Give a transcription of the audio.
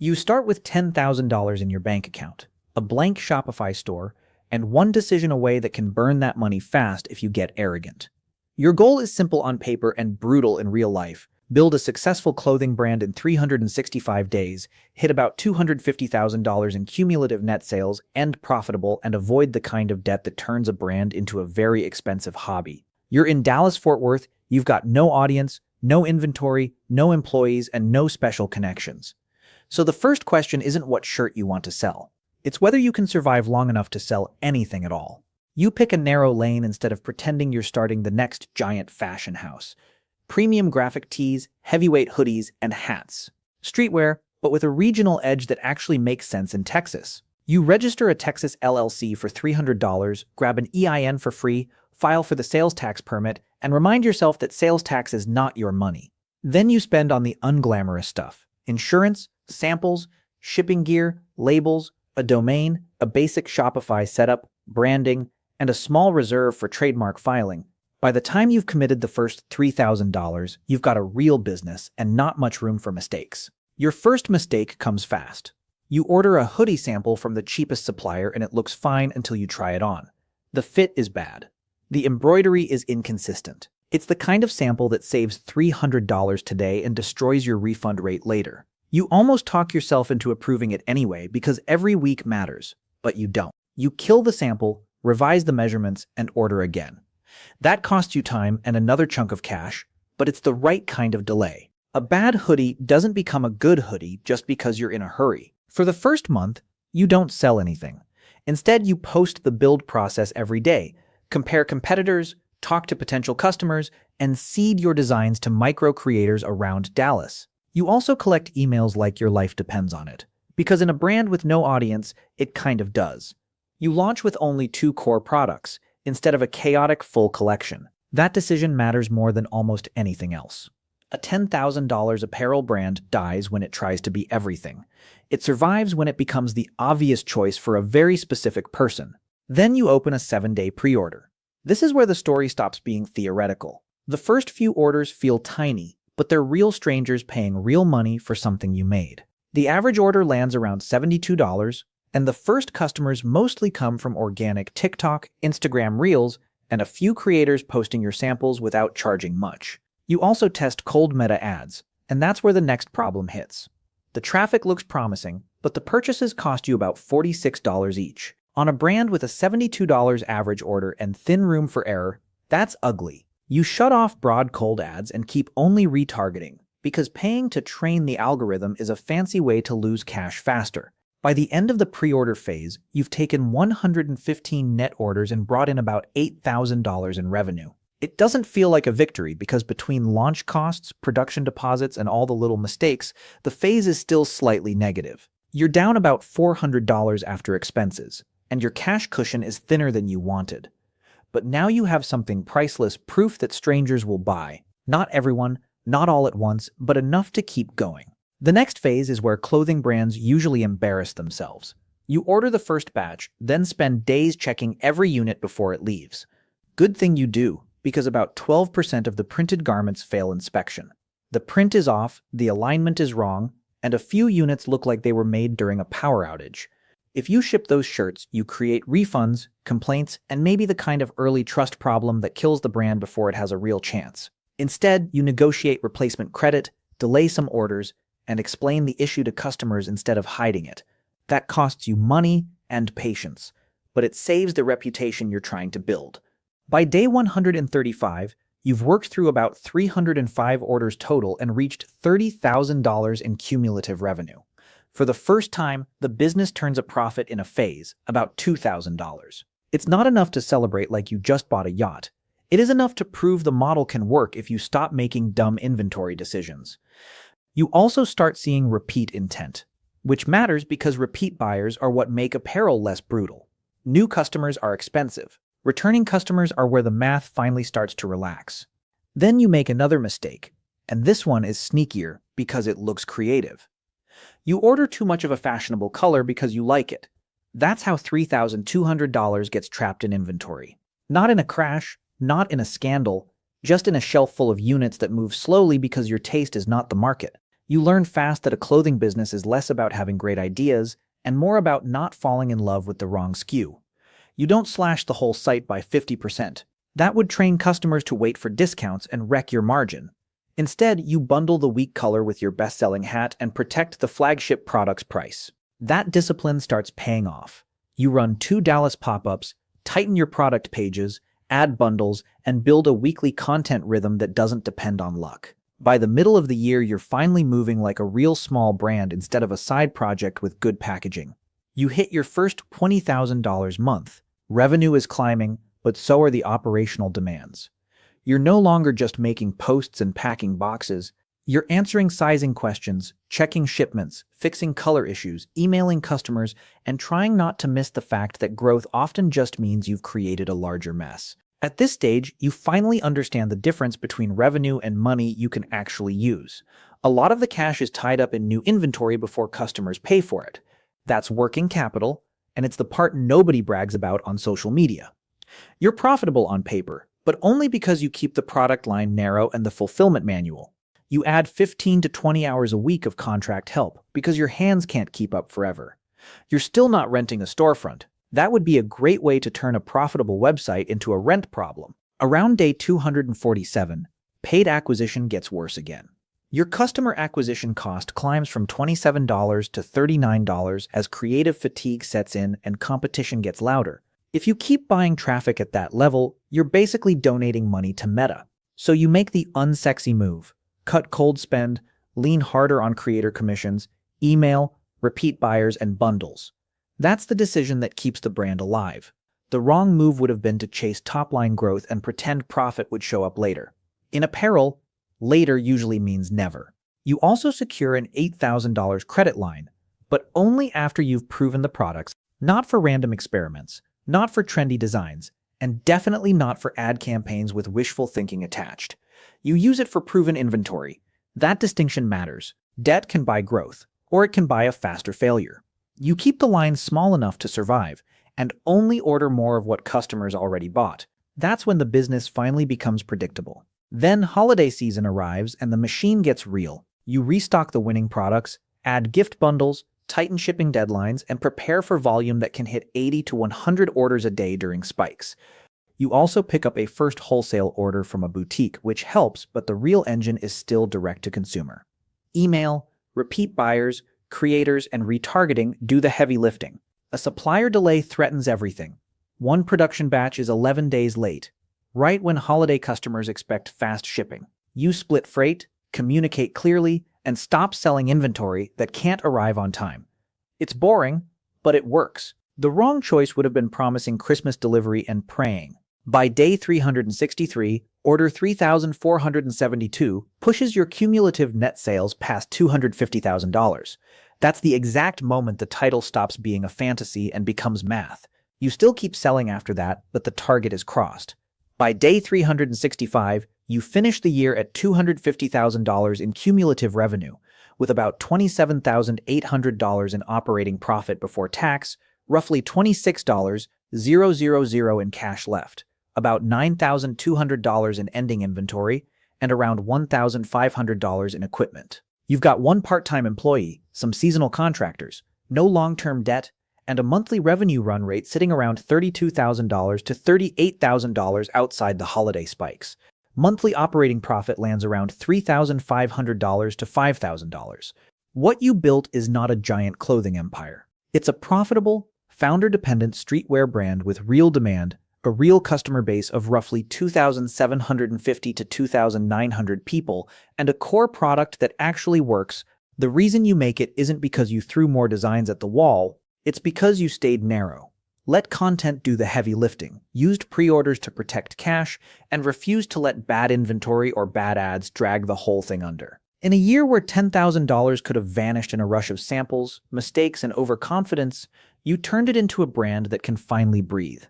You start with $10,000 in your bank account, a blank Shopify store, and one decision away that can burn that money fast if you get arrogant. Your goal is simple on paper and brutal in real life. Build a successful clothing brand in 365 days, hit about $250,000 in cumulative net sales, end profitable, and avoid the kind of debt that turns a brand into a very expensive hobby. You're in Dallas-Fort Worth, you've got no audience, no inventory, no employees, and no special connections. So the first question isn't what shirt you want to sell. It's whether you can survive long enough to sell anything at all. You pick a narrow lane instead of pretending you're starting the next giant fashion house. Premium graphic tees, heavyweight hoodies, and hats. Streetwear, but with a regional edge that actually makes sense in Texas. You register a Texas LLC for $300, grab an EIN for free, file for the sales tax permit, and remind yourself that sales tax is not your money. Then you spend on the unglamorous stuff. Insurance, samples, shipping gear, labels, a domain, a basic Shopify setup, branding, and a small reserve for trademark filing. By the time you've committed the first $3,000, you've got a real business and not much room for mistakes. Your first mistake comes fast. You order a hoodie sample from the cheapest supplier and it looks fine until you try it on. The fit is bad. The embroidery is inconsistent. It's the kind of sample that saves $300 today and destroys your refund rate later. You almost talk yourself into approving it anyway because every week matters, but you don't. You kill the sample, revise the measurements, and order again. That costs you time and another chunk of cash, but it's the right kind of delay. A bad hoodie doesn't become a good hoodie just because you're in a hurry. For the first month, you don't sell anything. Instead, you post the build process every day, compare competitors, talk to potential customers, and seed your designs to micro creators around Dallas. You also collect emails like your life depends on it, because in a brand with no audience, it kind of does. You launch with only 2 core products, instead of a chaotic full collection. That decision matters more than almost anything else. A $10,000 apparel brand dies when it tries to be everything. It survives when it becomes the obvious choice for a very specific person. Then you open a 7-day pre-order. This is where the story stops being theoretical. The first few orders feel tiny, but they're real strangers paying real money for something you made. The average order lands around $72, and the first customers mostly come from organic TikTok, Instagram Reels, and a few creators posting your samples without charging much. You also test cold meta ads, and that's where the next problem hits. The traffic looks promising, but the purchases cost you about $46 each. On a brand with a $72 average order and thin room for error, that's ugly. You shut off broad cold ads and keep only retargeting, because paying to train the algorithm is a fancy way to lose cash faster. By the end of the pre-order phase, you've taken 115 net orders and brought in about $8,000 in revenue. It doesn't feel like a victory because between launch costs, production deposits, and all the little mistakes, the phase is still slightly negative. You're down about $400 after expenses, and your cash cushion is thinner than you wanted. But now you have something priceless, proof that strangers will buy. Not everyone, not all at once, but enough to keep going. The next phase is where clothing brands usually embarrass themselves. You order the first batch, then spend days checking every unit before it leaves. Good thing you do, because about 12% of the printed garments fail inspection. The print is off, the alignment is wrong, and a few units look like they were made during a power outage. If you ship those shirts, you create refunds, complaints, and maybe the kind of early trust problem that kills the brand before it has a real chance. Instead, you negotiate replacement credit, delay some orders, and explain the issue to customers instead of hiding it. That costs you money and patience, but it saves the reputation you're trying to build. By day 135, you've worked through about 305 orders total and reached $30,000 in cumulative revenue. For the first time, the business turns a profit in a phase, about $2,000. It's not enough to celebrate like you just bought a yacht. It is enough to prove the model can work if you stop making dumb inventory decisions. You also start seeing repeat intent, which matters because repeat buyers are what make apparel less brutal. New customers are expensive. Returning customers are where the math finally starts to relax. Then you make another mistake, and this one is sneakier because it looks creative. You order too much of a fashionable color because you like it. That's how $3,200 gets trapped in inventory. Not in a crash, not in a scandal, just in a shelf full of units that move slowly because your taste is not the market. You learn fast that a clothing business is less about having great ideas and more about not falling in love with the wrong SKU. You don't slash the whole site by 50%. That would train customers to wait for discounts and wreck your margin. Instead, you bundle the weak color with your best-selling hat and protect the flagship product's price. That discipline starts paying off. You run 2 Dallas pop-ups, tighten your product pages, add bundles, and build a weekly content rhythm that doesn't depend on luck. By the middle of the year, you're finally moving like a real small brand instead of a side project with good packaging. You hit your first $20,000 month. Revenue is climbing, but so are the operational demands. You're no longer just making posts and packing boxes. You're answering sizing questions, checking shipments, fixing color issues, emailing customers, and trying not to miss the fact that growth often just means you've created a larger mess. At this stage, you finally understand the difference between revenue and money you can actually use. A lot of the cash is tied up in new inventory before customers pay for it. That's working capital, and it's the part nobody brags about on social media. You're profitable on paper, but only because you keep the product line narrow and the fulfillment manual. You add 15 to 20 hours a week of contract help because your hands can't keep up forever. You're still not renting a storefront. That would be a great way to turn a profitable website into a rent problem. Around day 247, paid acquisition gets worse again. Your customer acquisition cost climbs from $27 to $39 as creative fatigue sets in and competition gets louder. If you keep buying traffic at that level, you're basically donating money to Meta. So you make the unsexy move. Cut cold spend, lean harder on creator commissions, email, repeat buyers, and bundles. That's the decision that keeps the brand alive. The wrong move would have been to chase top-line growth and pretend profit would show up later. In apparel, later usually means never. You also secure an $8,000 credit line, but only after you've proven the products, not for random experiments, not for trendy designs, and definitely not for ad campaigns with wishful thinking attached. You use it for proven inventory. That distinction matters. Debt can buy growth, or it can buy a faster failure. You keep the line small enough to survive, and only order more of what customers already bought. That's when the business finally becomes predictable. Then holiday season arrives and the machine gets real. You restock the winning products, add gift bundles, tighten shipping deadlines, and prepare for volume that can hit 80 to 100 orders a day during spikes. You also pick up a first wholesale order from a boutique, which helps, but the real engine is still direct-to-consumer. Email, repeat buyers, creators, and retargeting do the heavy lifting. A supplier delay threatens everything. One production batch is 11 days late, right when holiday customers expect fast shipping. You split freight, communicate clearly, and stop selling inventory that can't arrive on time. It's boring, but it works. The wrong choice would have been promising Christmas delivery and praying. By day 363, order 3,472 pushes your cumulative net sales past $250,000. That's the exact moment the title stops being a fantasy and becomes math. You still keep selling after that, but the target is crossed. By day 365, you finish the year at $250,000 in cumulative revenue, with about $27,800 in operating profit before tax, roughly $26,000 in cash left, about $9,200 in ending inventory, and around $1,500 in equipment. You've got one part-time employee, some seasonal contractors, no long-term debt, and a monthly revenue run rate sitting around $32,000 to $38,000 outside the holiday spikes. Monthly operating profit lands around $3,500 to $5,000. What you built is not a giant clothing empire. It's a profitable, founder-dependent streetwear brand with real demand, a real customer base of roughly 2,750 to 2,900 people, and a core product that actually works. The reason you make it isn't because you threw more designs at the wall, it's because you stayed narrow. Let content do the heavy lifting, used pre-orders to protect cash, and refused to let bad inventory or bad ads drag the whole thing under. In a year where $10,000 could have vanished in a rush of samples, mistakes, and overconfidence, you turned it into a brand that can finally breathe.